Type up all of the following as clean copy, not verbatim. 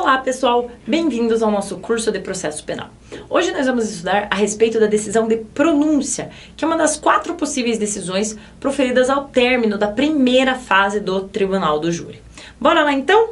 Olá pessoal, bem-vindos ao nosso curso de processo penal. Hoje nós vamos estudar a respeito da decisão de pronúncia, que é uma das 4 possíveis decisões proferidas ao término da primeira fase do tribunal do júri. Bora lá então?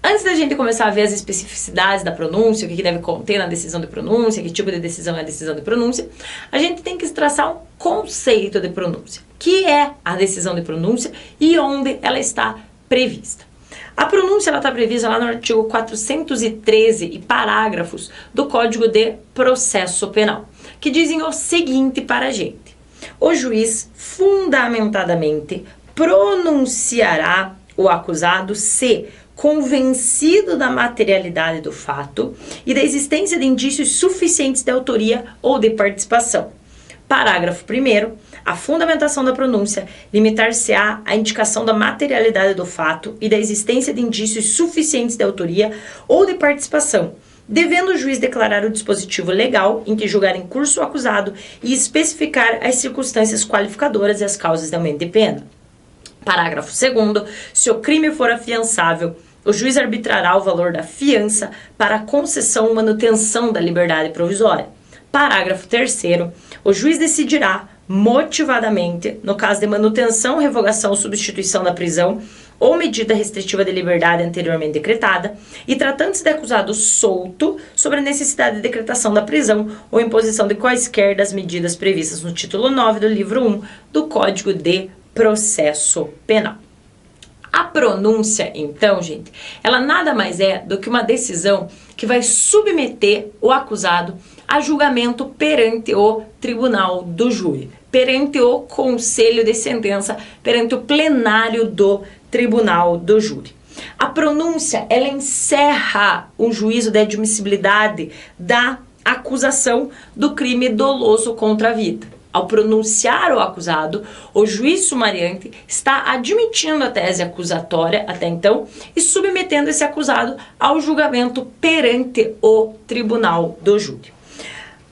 Antes da gente começar a ver as especificidades da pronúncia, o que deve conter na decisão de pronúncia, que tipo de decisão é a decisão de pronúncia, a gente tem que traçar um conceito de pronúncia, que é a decisão de pronúncia e onde ela está prevista. A pronúncia está prevista lá no artigo 413 e parágrafos do Código de Processo Penal, que dizem o seguinte para a gente: o juiz fundamentadamente pronunciará o acusado se convencido da materialidade do fato e da existência de indícios suficientes de autoria ou de participação. Parágrafo 1º. A fundamentação da pronúncia limitar-se-á à indicação da materialidade do fato e da existência de indícios suficientes de autoria ou de participação, devendo o juiz declarar o dispositivo legal em que julgar em curso o acusado e especificar as circunstâncias qualificadoras e as causas de aumento de pena. Parágrafo 2º. Se o crime for afiançável, o juiz arbitrará o valor da fiança para a concessão ou manutenção da liberdade provisória. Parágrafo 3º. O juiz decidirá motivadamente, no caso de manutenção, revogação ou substituição da prisão ou medida restritiva de liberdade anteriormente decretada, e tratando-se de acusado solto, sobre a necessidade de decretação da prisão ou imposição de quaisquer das medidas previstas no título 9 do livro 1 do Código de Processo Penal. A pronúncia, então, gente, ela nada mais é do que uma decisão que vai submeter o acusado a julgamento perante o tribunal do júri, perante o conselho de sentença, perante o plenário do tribunal do júri. A pronúncia, ela encerra um juízo de admissibilidade da acusação do crime doloso contra a vida. Ao pronunciar o acusado, o juiz sumariante está admitindo a tese acusatória até então e submetendo esse acusado ao julgamento perante o tribunal do júri.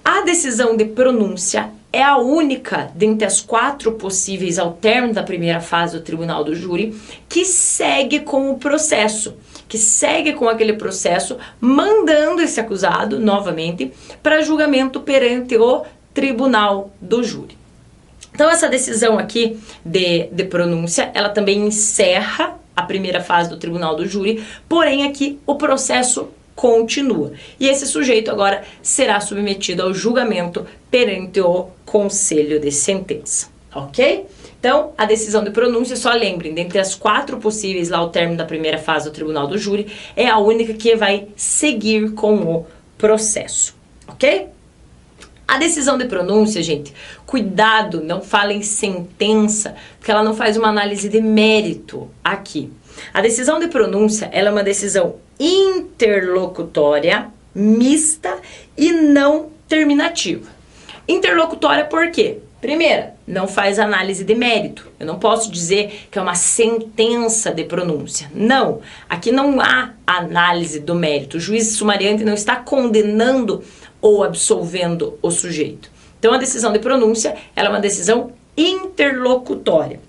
A decisão de pronúncia é a única dentre as 4 possíveis ao término da primeira fase do tribunal do júri que segue com o processo, que segue com aquele processo, mandando esse acusado novamente para julgamento perante o tribunal do júri. Então essa decisão aqui de pronúncia, ela também encerra a primeira fase do tribunal do júri, porém aqui o processo continua. E esse sujeito agora será submetido ao julgamento perante o conselho de sentença, ok? Então, a decisão de pronúncia, só lembrem, dentre as 4 possíveis lá ao término da primeira fase do tribunal do júri, é a única que vai seguir com o processo, ok? A decisão de pronúncia, gente, cuidado, não fala em sentença, porque ela não faz uma análise de mérito aqui. A decisão de pronúncia, ela é uma decisão interlocutória, mista e não terminativa. Interlocutória por quê? Primeira, não faz análise de mérito. Eu não posso dizer que é uma sentença de pronúncia. Não, aqui não há análise do mérito. O juiz sumariante não está condenando ou absolvendo o sujeito. Então a decisão de pronúncia, ela é uma decisão interlocutória.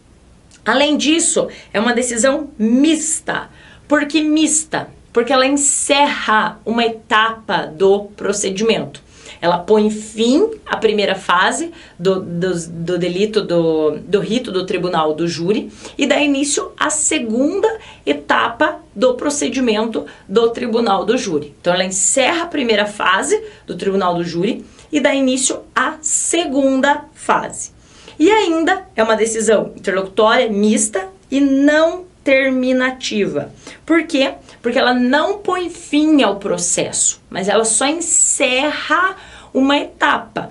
Além disso, é uma decisão mista. Por que mista? Porque ela encerra uma etapa do procedimento. Ela põe fim à primeira fase do delito, do rito do tribunal do júri e dá início à segunda etapa do procedimento do tribunal do júri. Então ela encerra a primeira fase do tribunal do júri e dá início à segunda fase. E ainda é uma decisão interlocutória, mista e não terminativa. Por quê? Porque ela não põe fim ao processo, mas ela só encerra uma etapa.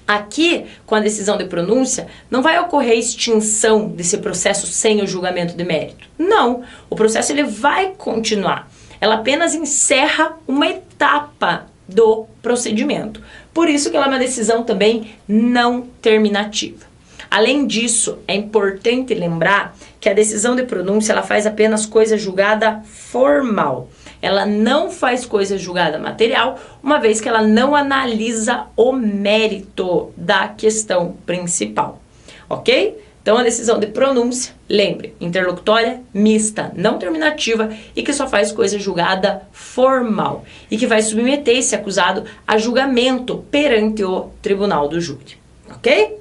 Aqui, com a decisão de pronúncia, não vai ocorrer extinção desse processo sem o julgamento de mérito. Não, o processo ele vai continuar. Ela apenas encerra uma etapa do procedimento. Por isso que ela é uma decisão também não terminativa. Além disso, é importante lembrar que a decisão de pronúncia ela faz apenas coisa julgada formal. Ela não faz coisa julgada material, uma vez que ela não analisa o mérito da questão principal, ok? Então, a decisão de pronúncia, lembre, interlocutória, mista, não terminativa e que só faz coisa julgada formal e que vai submeter esse acusado a julgamento perante o tribunal do júri, ok?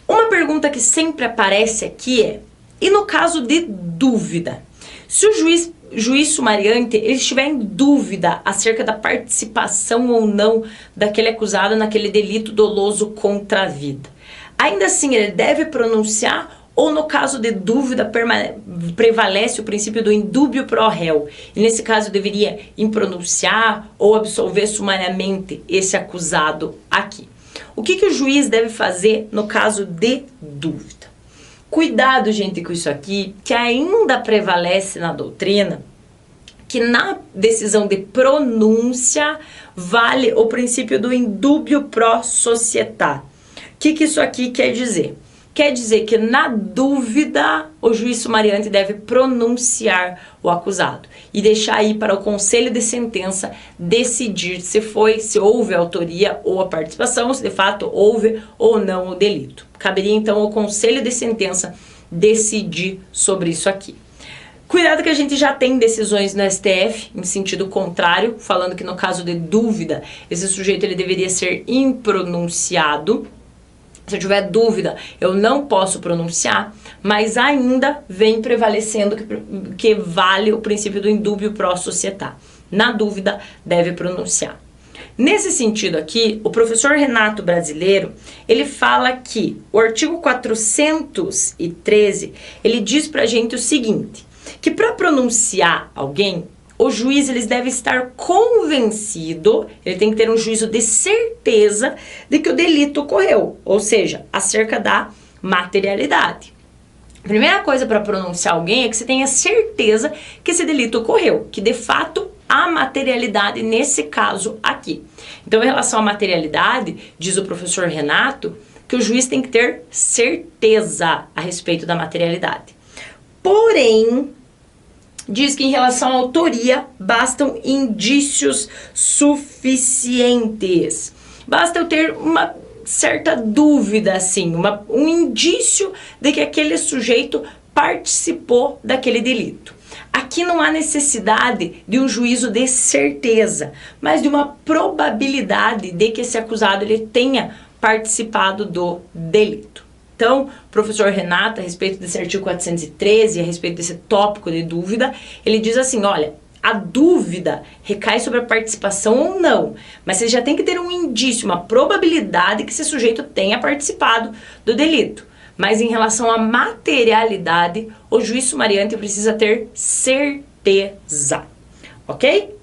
Uma pergunta que sempre aparece aqui é, e no caso de dúvida? Se o juiz sumariante ele estiver em dúvida acerca da participação ou não daquele acusado naquele delito doloso contra a vida, ainda assim ele deve pronunciar ou no caso de dúvida prevalece o princípio do indúbio pro réu? E nesse caso deveria impronunciar ou absolver sumariamente esse acusado aqui. O que o juiz deve fazer no caso de dúvida? Cuidado, gente, com isso aqui, que ainda prevalece na doutrina que na decisão de pronúncia vale o princípio do indúbio pro società. O que isso aqui quer dizer? Quer dizer que na dúvida o juiz sumariante deve pronunciar o acusado e deixar aí para o conselho de sentença decidir se houve autoria ou a participação, se de fato houve ou não o delito. Caberia então ao conselho de sentença decidir sobre isso aqui. Cuidado que a gente já tem decisões no STF em sentido contrário, falando que no caso de dúvida, esse sujeito ele deveria ser impronunciado. Se eu tiver dúvida, eu não posso pronunciar, mas ainda vem prevalecendo que vale o princípio do indúbio pro società. Na dúvida, deve pronunciar. Nesse sentido aqui, o professor Renato Brasileiro, ele fala que o artigo 413, ele diz pra gente o seguinte, que para pronunciar alguém, o juiz ele deve estar convencido, ele tem que ter um juízo de certeza de que o delito ocorreu, ou seja, acerca da materialidade. A primeira coisa para pronunciar alguém é que você tenha certeza que esse delito ocorreu, que de fato há materialidade nesse caso aqui. Então, em relação à materialidade, diz o professor Renato, que o juiz tem que ter certeza a respeito da materialidade. Porém, diz que em relação à autoria, bastam indícios suficientes. Basta eu ter uma certa dúvida, assim, um indício de que aquele sujeito participou daquele delito. Aqui não há necessidade de um juízo de certeza, mas de uma probabilidade de que esse acusado ele tenha participado do delito. Então, o professor Renato, a respeito desse artigo 413, a respeito desse tópico de dúvida, ele diz assim, olha, a dúvida recai sobre a participação ou não, mas você já tem que ter um indício, uma probabilidade que esse sujeito tenha participado do delito. Mas em relação à materialidade, o juiz sumariante precisa ter certeza, ok?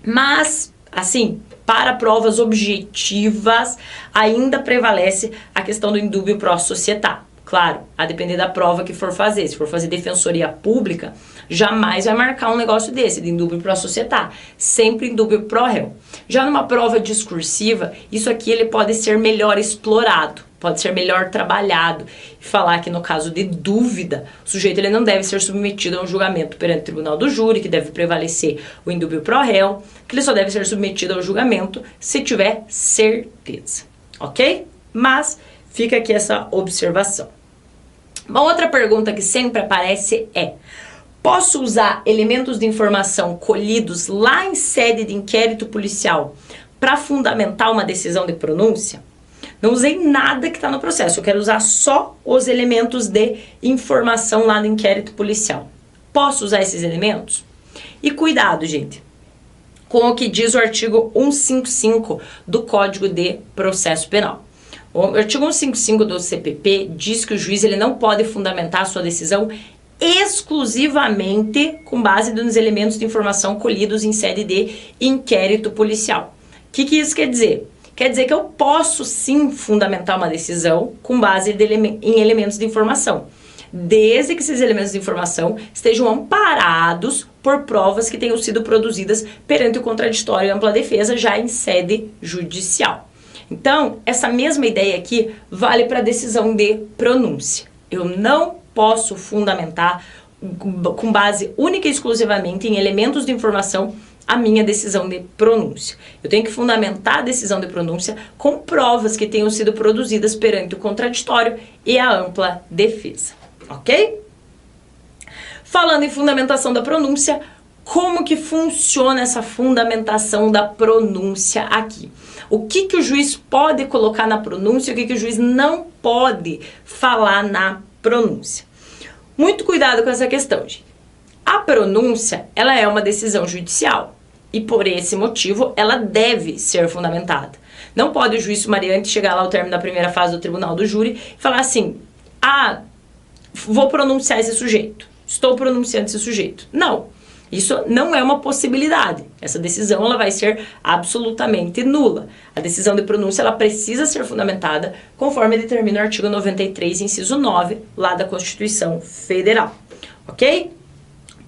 Mas, assim, para provas objetivas, ainda prevalece a questão do indúbio pro società. Claro, a depender da prova que for fazer. Se for fazer defensoria pública, jamais vai marcar um negócio desse, de indúbio pro società. Sempre indúbio pro réu. Já numa prova discursiva, isso aqui ele pode ser melhor explorado, pode ser melhor trabalhado. E falar que no caso de dúvida, o sujeito ele não deve ser submetido a um julgamento perante o tribunal do júri, que deve prevalecer o indúbio pro réu, que ele só deve ser submetido ao julgamento se tiver certeza, ok? Mas fica aqui essa observação. Uma outra pergunta que sempre aparece é: posso usar elementos de informação colhidos lá em sede de inquérito policial para fundamentar uma decisão de pronúncia? Não usei nada que está no processo, eu quero usar só os elementos de informação lá no inquérito policial. Posso usar esses elementos? E cuidado, gente, com o que diz o artigo 155 do Código de Processo Penal. O artigo 155 do CPP diz que o juiz ele não pode fundamentar a sua decisão exclusivamente com base nos elementos de informação colhidos em sede de inquérito policial. O que isso quer dizer? Quer dizer que eu posso sim fundamentar uma decisão com base em elementos de informação, desde que esses elementos de informação estejam amparados por provas que tenham sido produzidas perante o contraditório e ampla defesa já em sede judicial. Então, essa mesma ideia aqui vale para a decisão de pronúncia. Eu não posso fundamentar com base única e exclusivamente em elementos de informação a minha decisão de pronúncia. Eu tenho que fundamentar a decisão de pronúncia com provas que tenham sido produzidas perante o contraditório e a ampla defesa, ok? Falando em fundamentação da pronúncia, como que funciona essa fundamentação da pronúncia aqui? O que o juiz pode colocar na pronúncia e o que o juiz não pode falar na pronúncia? Muito cuidado com essa questão, gente. A pronúncia, ela é uma decisão judicial e por esse motivo ela deve ser fundamentada. Não pode o juiz sumariante chegar lá ao término da primeira fase do tribunal do júri e falar assim: ah, vou pronunciar esse sujeito, estou pronunciando esse sujeito. Não, isso não é uma possibilidade. Essa decisão ela vai ser absolutamente nula. A decisão de pronúncia ela precisa ser fundamentada conforme determina o artigo 93, inciso 9, lá da Constituição Federal, ok?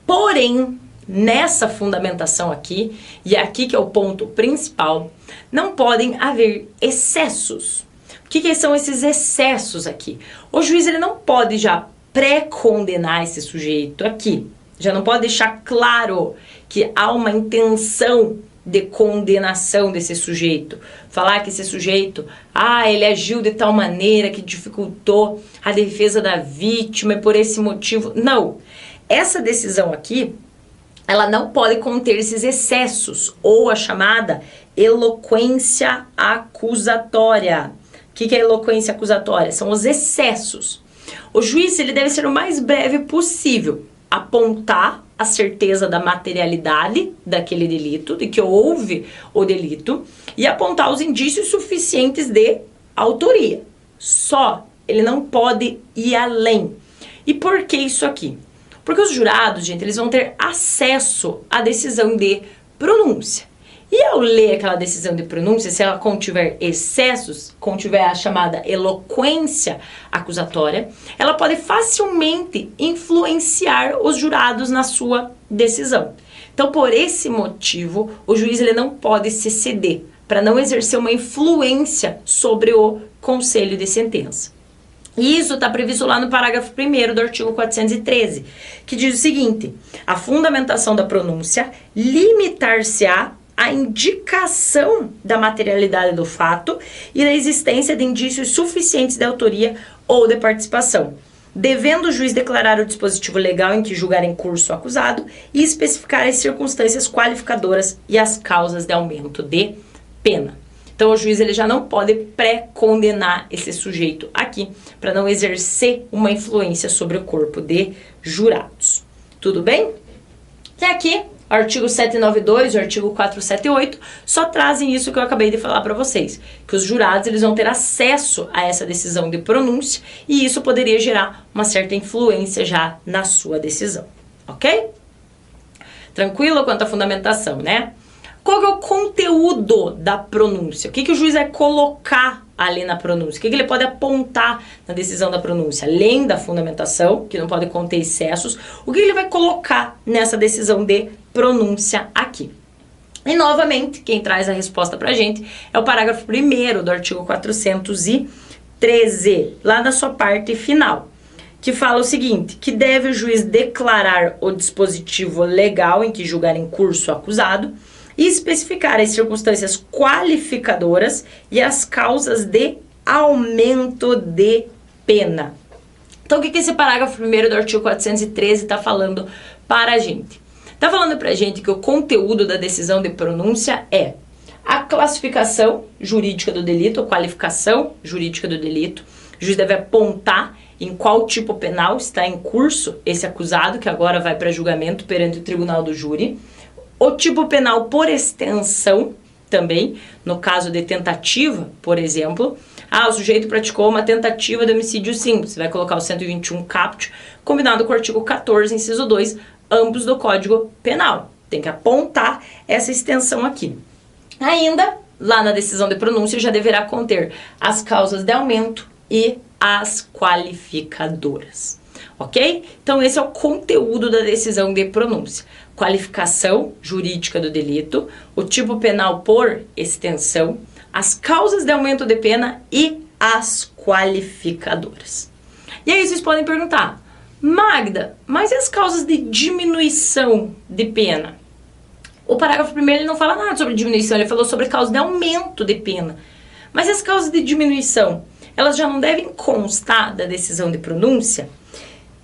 Porém, nessa fundamentação aqui, e aqui que é o ponto principal, não podem haver excessos. O que são esses excessos aqui? O juiz ele não pode já pré-condenar esse sujeito aqui. Já não pode deixar claro que há uma intenção de condenação desse sujeito. Falar que esse sujeito, ele agiu de tal maneira que dificultou a defesa da vítima e por esse motivo. Não. Essa decisão aqui, ela não pode conter esses excessos, ou a chamada eloquência acusatória. O que é eloquência acusatória? São os excessos. O juiz ele deve ser o mais breve possível, apontar a certeza da materialidade daquele delito, de que houve o delito, e apontar os indícios suficientes de autoria. Só, ele não pode ir além. E por que isso aqui? Porque os jurados, gente, eles vão ter acesso à decisão de pronúncia. E ao ler aquela decisão de pronúncia, se ela contiver excessos, contiver a chamada eloquência acusatória, ela pode facilmente influenciar os jurados na sua decisão. Então, por esse motivo, o juiz ele não pode se ceder para não exercer uma influência sobre o conselho de sentença. E isso está previsto lá no parágrafo 1º do artigo 413, que diz o seguinte: a fundamentação da pronúncia limitar-se-á à indicação da materialidade do fato e da existência de indícios suficientes de autoria ou de participação, devendo o juiz declarar o dispositivo legal em que julgar em curso o acusado e especificar as circunstâncias qualificadoras e as causas de aumento de pena. Então, o juiz ele já não pode pré-condenar esse sujeito aqui, para não exercer uma influência sobre o corpo de jurados. Tudo bem? E aqui, o artigo 792 e o artigo 478 só trazem isso que eu acabei de falar para vocês, que os jurados eles vão ter acesso a essa decisão de pronúncia e isso poderia gerar uma certa influência já na sua decisão, ok? Tranquilo quanto à fundamentação, né? Qual que é o conteúdo da pronúncia? O que o juiz vai colocar ali na pronúncia? O que ele pode apontar na decisão da pronúncia? Além da fundamentação, que não pode conter excessos, o que ele vai colocar nessa decisão de pronúncia aqui? E, novamente, quem traz a resposta pra gente é o parágrafo 1º do artigo 413, lá na sua parte final, que fala o seguinte, que deve o juiz declarar o dispositivo legal em que julgar em curso o acusado, e especificar as circunstâncias qualificadoras e as causas de aumento de pena. Então, o que esse parágrafo 1º do artigo 413 está falando para a gente? Está falando para a gente que o conteúdo da decisão de pronúncia é a classificação jurídica do delito, a qualificação jurídica do delito. O juiz deve apontar em qual tipo penal está em curso esse acusado, que agora vai para julgamento perante o tribunal do júri. O tipo penal por extensão também, no caso de tentativa, por exemplo. O sujeito praticou uma tentativa de homicídio simples. Você vai colocar o 121 caput, combinado com o artigo 14, inciso 2, ambos do Código Penal. Tem que apontar essa extensão aqui. Ainda, lá na decisão de pronúncia, já deverá conter as causas de aumento e as qualificadoras. Ok? Então, esse é o conteúdo da decisão de pronúncia. Qualificação jurídica do delito, o tipo penal por extensão, as causas de aumento de pena e as qualificadoras. E aí vocês podem perguntar, Magda, mas e as causas de diminuição de pena? O parágrafo primeiro ele não fala nada sobre diminuição, ele falou sobre causa de aumento de pena. Mas as causas de diminuição, elas já não devem constar da decisão de pronúncia?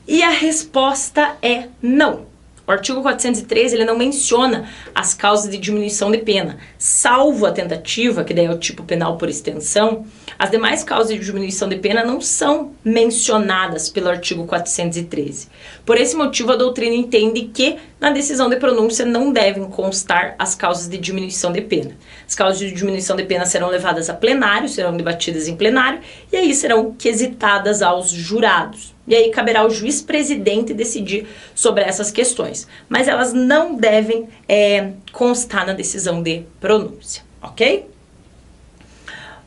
E a resposta é não. O artigo 413, ele não menciona as causas de diminuição de pena, salvo a tentativa, que daí é o tipo penal por extensão. As demais causas de diminuição de pena não são mencionadas pelo artigo 413. Por esse motivo, a doutrina entende que na decisão de pronúncia não devem constar as causas de diminuição de pena. As causas de diminuição de pena serão levadas a plenário, serão debatidas em plenário, e aí serão quesitadas aos jurados. E aí caberá ao juiz presidente decidir sobre essas questões. Mas elas não devem constar na decisão de pronúncia, ok?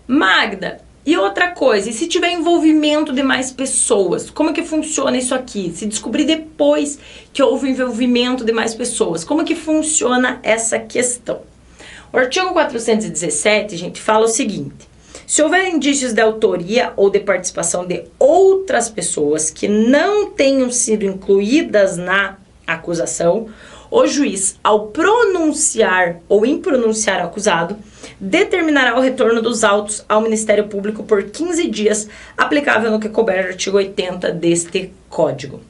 Magda, e outra coisa, e se tiver envolvimento de mais pessoas, como que funciona isso aqui? Se descobrir depois que houve envolvimento de mais pessoas, como que funciona essa questão? O artigo 417, gente, fala o seguinte: se houver indícios de autoria ou de participação de outras pessoas que não tenham sido incluídas na acusação, o juiz, ao pronunciar ou impronunciar o acusado, determinará o retorno dos autos ao Ministério Público por 15 dias, aplicável no que couber o artigo 80 deste Código.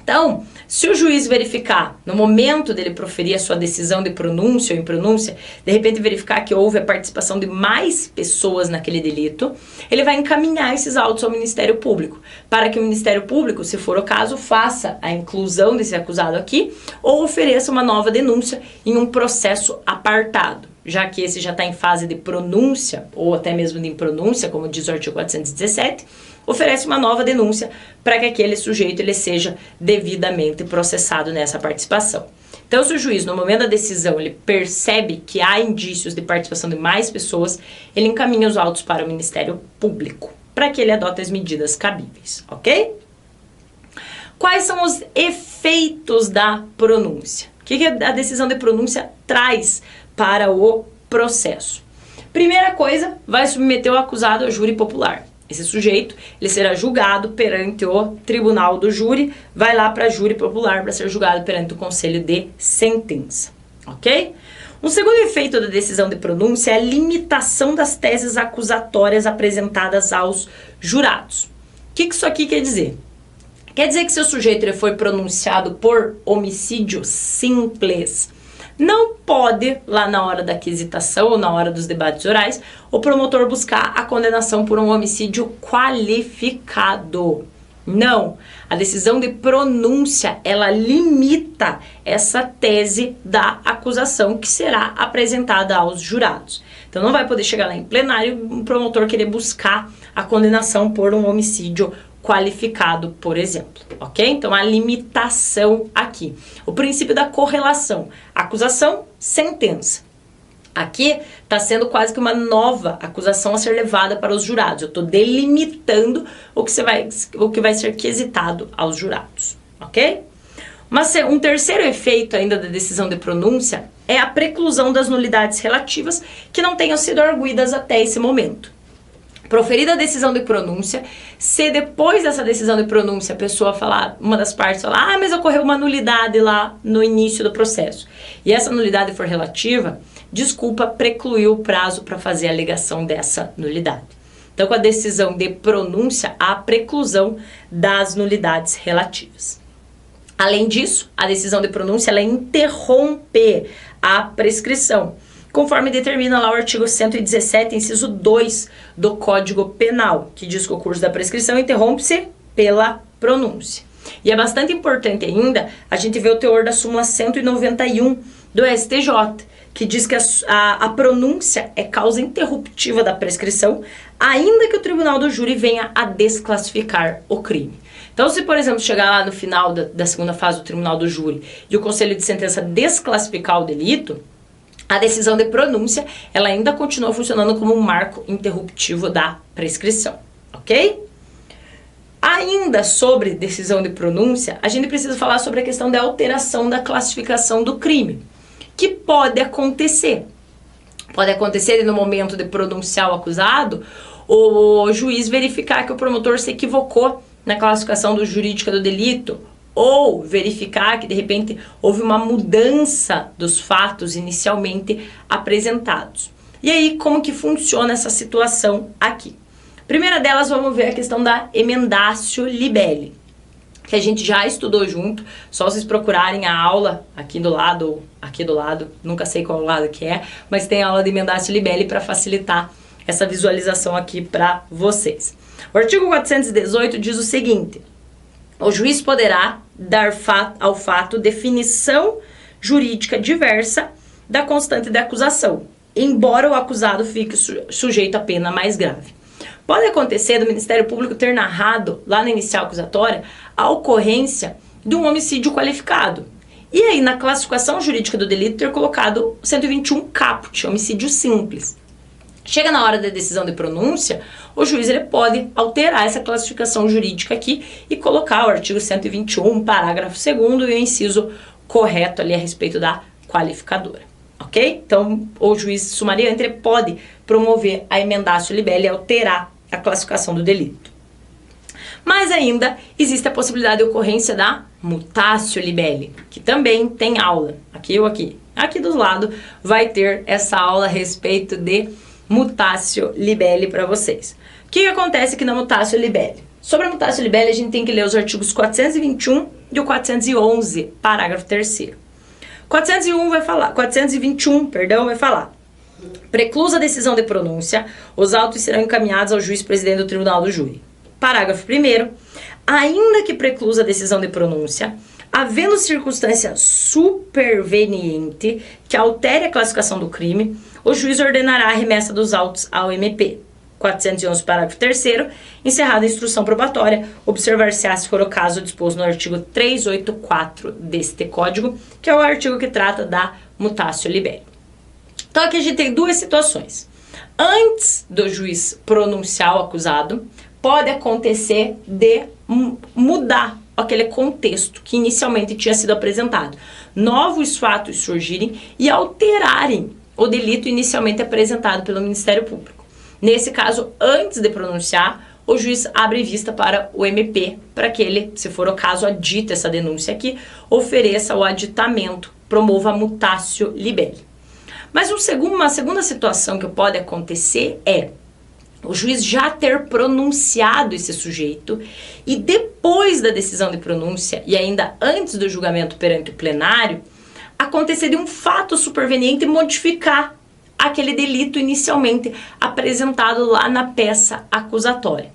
Então, se o juiz verificar, no momento dele proferir a sua decisão de pronúncia ou impronúncia, de repente verificar que houve a participação de mais pessoas naquele delito, ele vai encaminhar esses autos ao Ministério Público, para que o Ministério Público, se for o caso, faça a inclusão desse acusado aqui, ou ofereça uma nova denúncia em um processo apartado, já que esse já está em fase de pronúncia, ou até mesmo de impronúncia, como diz o artigo 417, oferece uma nova denúncia para que aquele sujeito ele seja devidamente processado nessa participação. Então, se o juiz, no momento da decisão, ele percebe que há indícios de participação de mais pessoas, ele encaminha os autos para o Ministério Público, para que ele adote as medidas cabíveis, ok? Quais são os efeitos da pronúncia? O que a decisão de pronúncia traz para o processo? Primeira coisa, vai submeter o acusado ao júri popular. Esse sujeito, ele será julgado perante o tribunal do júri, vai lá para júri popular para ser julgado perante o conselho de sentença, ok? Um segundo efeito da decisão de pronúncia é a limitação das teses acusatórias apresentadas aos jurados. O que isso aqui quer dizer? Quer dizer que se o sujeito ele foi pronunciado por homicídio simples, não pode, lá na hora da aquisitação ou na hora dos debates orais, o promotor buscar a condenação por um homicídio qualificado. Não, a decisão de pronúncia, ela limita essa tese da acusação que será apresentada aos jurados. Então não vai poder chegar lá em plenário e um promotor querer buscar a condenação por um homicídio qualificado, por exemplo, ok? Então, a limitação aqui. O princípio da correlação. Acusação, sentença. Aqui está sendo quase que uma nova acusação a ser levada para os jurados. Eu estou delimitando o que vai ser quesitado aos jurados, ok? Um terceiro efeito ainda da decisão de pronúncia é a preclusão das nulidades relativas que não tenham sido arguidas até esse momento. Proferida a decisão de pronúncia, se depois dessa decisão de pronúncia a pessoa falar, uma das partes falar, mas ocorreu uma nulidade lá no início do processo, e essa nulidade for relativa, desculpa, precluiu o prazo para fazer a alegação dessa nulidade. Então, com a decisão de pronúncia, há a preclusão das nulidades relativas. Além disso, a decisão de pronúncia ela interrompe a prescrição, conforme determina lá o artigo 117, inciso 2 do Código Penal, que diz que o curso da prescrição interrompe-se pela pronúncia. E é bastante importante ainda a gente ver o teor da súmula 191 do STJ, que diz que a pronúncia é causa interruptiva da prescrição, ainda que o tribunal do júri venha a desclassificar o crime. Então, se, por exemplo, chegar lá no final da segunda fase do tribunal do júri e o conselho de sentença desclassificar o delito, a decisão de pronúncia, ela ainda continua funcionando como um marco interruptivo da prescrição, ok? Ainda sobre decisão de pronúncia, a gente precisa falar sobre a questão da alteração da classificação do crime, que pode acontecer. Pode acontecer no momento de pronunciar o acusado, o juiz verificar que o promotor se equivocou na classificação jurídica do delito, ou verificar que de repente houve uma mudança dos fatos inicialmente apresentados. E aí, como que funciona essa situação aqui? Primeira delas, vamos ver a questão da emendatio libelli, que a gente já estudou junto, só vocês procurarem a aula aqui do lado, nunca sei qual lado que é, mas tem a aula de emendatio libelli para facilitar essa visualização aqui para vocês. O artigo 418 diz o seguinte: o juiz poderá dar ao fato definição jurídica diversa da constante da acusação, embora o acusado fique sujeito a pena mais grave. Pode acontecer do Ministério Público ter narrado, lá na inicial acusatória, a ocorrência de um homicídio qualificado. E aí, na classificação jurídica do delito, ter colocado 121 caput, homicídio simples. Chega na hora da decisão de pronúncia, o juiz ele pode alterar essa classificação jurídica aqui e colocar o artigo 121, parágrafo 2º e o inciso correto ali a respeito da qualificadora. Ok? Então, o juiz sumariante ele pode promover a emendatio libelli e alterar a classificação do delito. Mas ainda existe a possibilidade de ocorrência da mutatio libelli, que também tem aula, aqui ou aqui. Aqui do lado vai ter essa aula a respeito de mutatio libelli para vocês. O que acontece aqui na mutatio libelli? Sobre a mutatio libelli, a gente tem que ler os artigos 421 e o 411, parágrafo 3º. 421, vai falar: preclusa a decisão de pronúncia, os autos serão encaminhados ao juiz presidente do tribunal do júri. Parágrafo 1º, ainda que preclusa a decisão de pronúncia, havendo circunstância superveniente que altere a classificação do crime, o juiz ordenará a remessa dos autos ao MP. 411, parágrafo 3º, encerrada a instrução probatória, observar-se-á, se for o caso, disposto no artigo 384 deste código, que é o artigo que trata da mutatio libelli. Então aqui a gente tem duas situações. Antes do juiz pronunciar o acusado, pode acontecer de mudar aquele contexto que inicialmente tinha sido apresentado. Novos fatos surgirem e alterarem o delito inicialmente apresentado pelo Ministério Público. Nesse caso, antes de pronunciar, o juiz abre vista para o MP, para que ele, se for o caso, adita essa denúncia aqui, ofereça o aditamento, promova a mutatio libelli. Mas uma segunda situação que pode acontecer é o juiz já ter pronunciado esse sujeito e depois da decisão de pronúncia e ainda antes do julgamento perante o plenário, acontecer de um fato superveniente modificar aquele delito inicialmente apresentado lá na peça acusatória.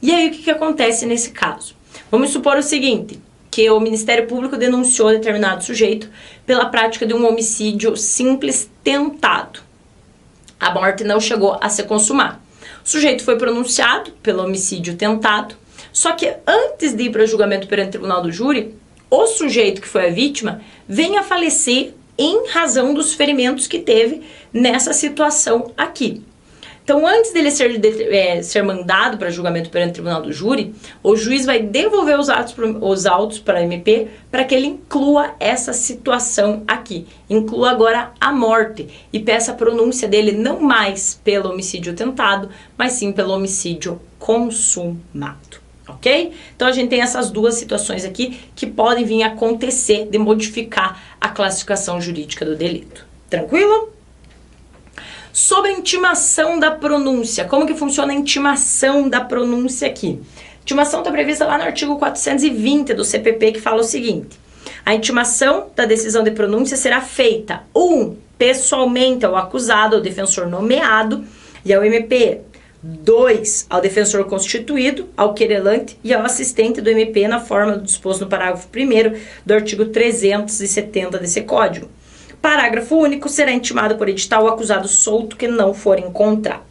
E aí o que acontece nesse caso? Vamos supor o seguinte, que o Ministério Público denunciou determinado sujeito pela prática de um homicídio simples tentado. A morte não chegou a se consumar. O sujeito foi pronunciado pelo homicídio tentado, só que antes de ir para o julgamento perante o tribunal do júri, o sujeito que foi a vítima vem a falecer em razão dos ferimentos que teve nessa situação aqui. Então, antes dele ser mandado para julgamento perante o tribunal do júri, o juiz vai devolver os autos para a MP para que ele inclua essa situação aqui. Inclua agora a morte e peça a pronúncia dele não mais pelo homicídio tentado, mas sim pelo homicídio consumado. Ok? Então a gente tem essas duas situações aqui que podem vir a acontecer de modificar a classificação jurídica do delito. Tranquilo? Sobre a intimação da pronúncia, como que funciona a intimação da pronúncia aqui? A intimação está prevista lá no artigo 420 do CPP, que fala o seguinte: a intimação da decisão de pronúncia será feita, pessoalmente ao acusado, ao defensor nomeado e ao MP. 2, ao defensor constituído, ao querelante e ao assistente do MP na forma do disposto no parágrafo 1º do artigo 370 desse código. Parágrafo único, será intimado por edital o acusado solto que não for encontrado.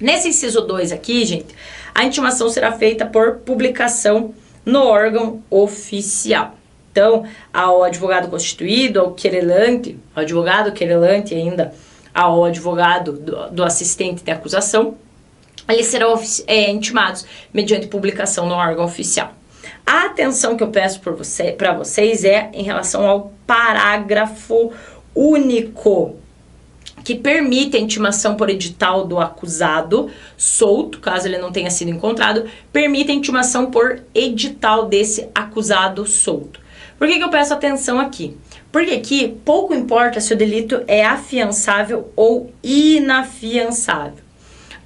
Nesse inciso 2 aqui, gente, a intimação será feita por publicação no órgão oficial. Então, ao advogado constituído, ao querelante, ao advogado querelante e ainda ao advogado do assistente de acusação, eles serão intimados mediante publicação no órgão oficial. A atenção que eu peço para vocês é em relação ao parágrafo único. que permite a intimação por edital do acusado solto, caso ele não tenha sido encontrado, permite a intimação por edital desse acusado solto. Por que eu peço atenção aqui? Porque aqui pouco importa se o delito é afiançável ou inafiançável.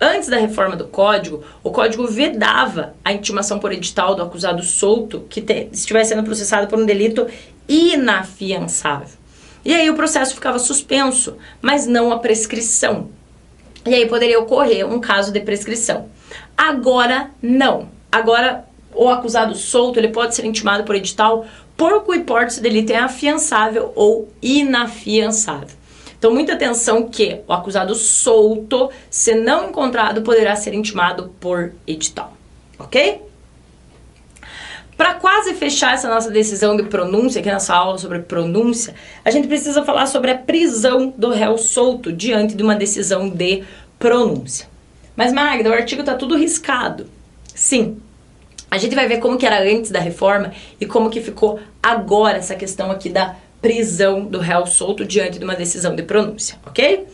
Antes da reforma do Código, o Código vedava a intimação por edital do acusado solto que estivesse sendo processado por um delito inafiançável. E aí o processo ficava suspenso, mas não a prescrição. E aí poderia ocorrer um caso de prescrição. Agora, não. Agora, o acusado solto ele pode ser intimado por edital por importa se o delito é afiançável ou inafiançável. Então, muita atenção que o acusado solto, se não encontrado, poderá ser intimado por edital. Ok? Para quase fechar essa nossa decisão de pronúncia, aqui nessa aula sobre pronúncia, a gente precisa falar sobre a prisão do réu solto diante de uma decisão de pronúncia. Mas, Magda, o artigo está tudo riscado. Sim. A gente vai ver como que era antes da reforma e como que ficou agora essa questão aqui da prisão do réu solto diante de uma decisão de pronúncia, ok?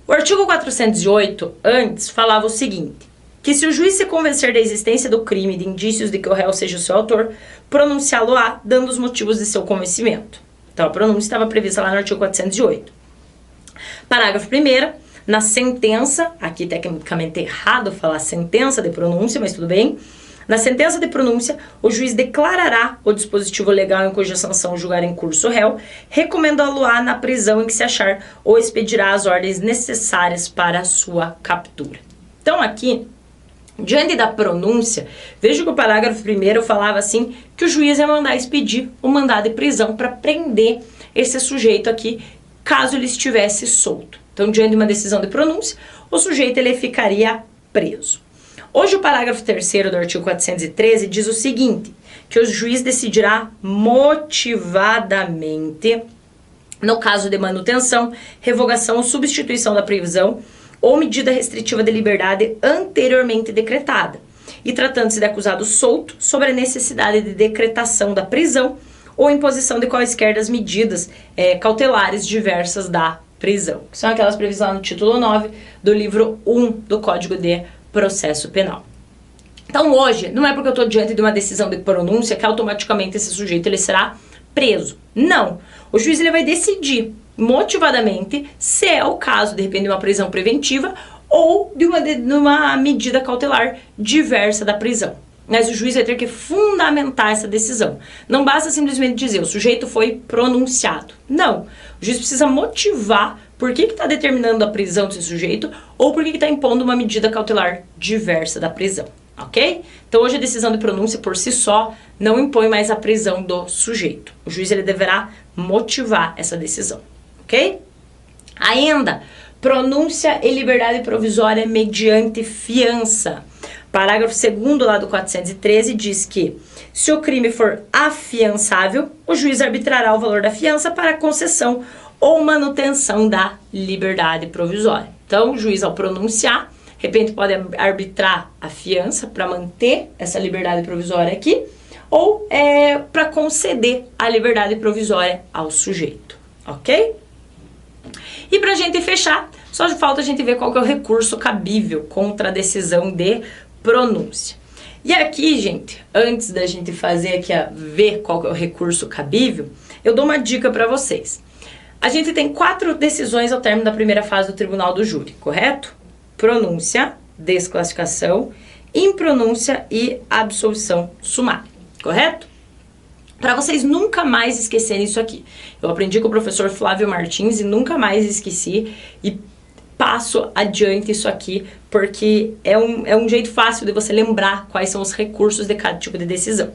O artigo 408 antes falava o seguinte, que se o juiz se convencer da existência do crime e de indícios de que o réu seja o seu autor, pronunciá-lo-á dando os motivos de seu convencimento. Então a pronúncia estava prevista lá no artigo 408. Parágrafo 1º, na sentença, aqui tecnicamente errado falar sentença de pronúncia, mas tudo bem. Na sentença de pronúncia, o juiz declarará o dispositivo legal em cuja sanção julgar em curso o réu, recomendá-lo-á na prisão em que se achar ou expedirá as ordens necessárias para a sua captura. Então aqui, diante da pronúncia, veja que o parágrafo 1º falava assim que o juiz ia mandar expedir o mandado de prisão para prender esse sujeito aqui, caso ele estivesse solto. Então, diante de uma decisão de pronúncia, o sujeito ele ficaria preso. Hoje o parágrafo 3º do artigo 413 diz o seguinte, que o juiz decidirá motivadamente, no caso de manutenção, revogação ou substituição da prisão ou medida restritiva de liberdade anteriormente decretada, e tratando-se de acusado solto, sobre a necessidade de decretação da prisão ou imposição de quaisquer das medidas cautelares diversas da prisão, que são aquelas previstas lá no título 9 do livro 1 do Código de Processo Penal. Então hoje, não é porque eu estou diante de uma decisão de pronúncia que automaticamente esse sujeito ele será preso. Não. O juiz ele vai decidir motivadamente se é o caso, de repente, de uma prisão preventiva ou de uma medida cautelar diversa da prisão. Mas o juiz vai ter que fundamentar essa decisão. Não basta simplesmente dizer, o sujeito foi pronunciado. Não. O juiz precisa motivar por que está determinando a prisão desse sujeito ou por que está impondo uma medida cautelar diversa da prisão. Ok? Então hoje a decisão de pronúncia por si só não impõe mais a prisão do sujeito. O juiz ele deverá motivar essa decisão. Ok? Ainda, pronúncia e liberdade provisória mediante fiança. Parágrafo 2º lá do 413 diz que, se o crime for afiançável, o juiz arbitrará o valor da fiança para concessão ou manutenção da liberdade provisória. Então, o juiz, ao pronunciar, de repente pode arbitrar a fiança para manter essa liberdade provisória aqui, ou para conceder a liberdade provisória ao sujeito. Ok? E para a gente fechar, só falta a gente ver qual que é o recurso cabível contra a decisão de pronúncia. E aqui, gente, antes da gente fazer aqui, ver qual que é o recurso cabível, eu dou uma dica para vocês. A gente tem 4 decisões ao término da primeira fase do tribunal do júri, correto? Pronúncia, desclassificação, impronúncia e absolvição sumária, correto? Para vocês nunca mais esquecerem isso aqui. Eu aprendi com o professor Flávio Martins e nunca mais esqueci e passo adiante isso aqui, porque é um jeito fácil de você lembrar quais são os recursos de cada tipo de decisão.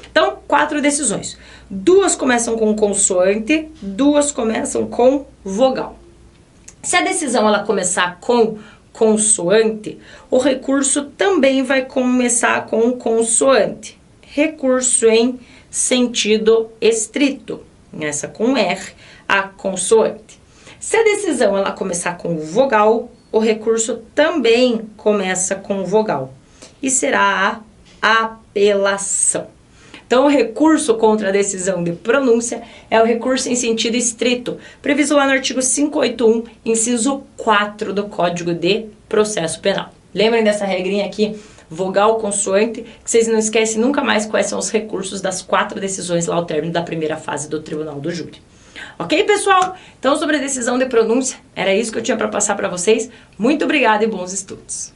Então, 4 decisões. 2 começam com consoante, 2 começam com vogal. Se a decisão ela começar com consoante, o recurso também vai começar com consoante. Recurso em sentido estrito, essa com R, a consoante. Se a decisão ela começar com vogal, o recurso também começa com vogal e será a apelação. Então, o recurso contra a decisão de pronúncia é o recurso em sentido estrito, previsto lá no artigo 581, inciso 4 do Código de Processo Penal. Lembrem dessa regrinha aqui, vogal, consoante, que vocês não esquecem nunca mais quais são os recursos das 4 decisões lá ao término da primeira fase do Tribunal do Júri. Ok, pessoal? Então, sobre a decisão de pronúncia, era isso que eu tinha para passar para vocês. Muito obrigada e bons estudos!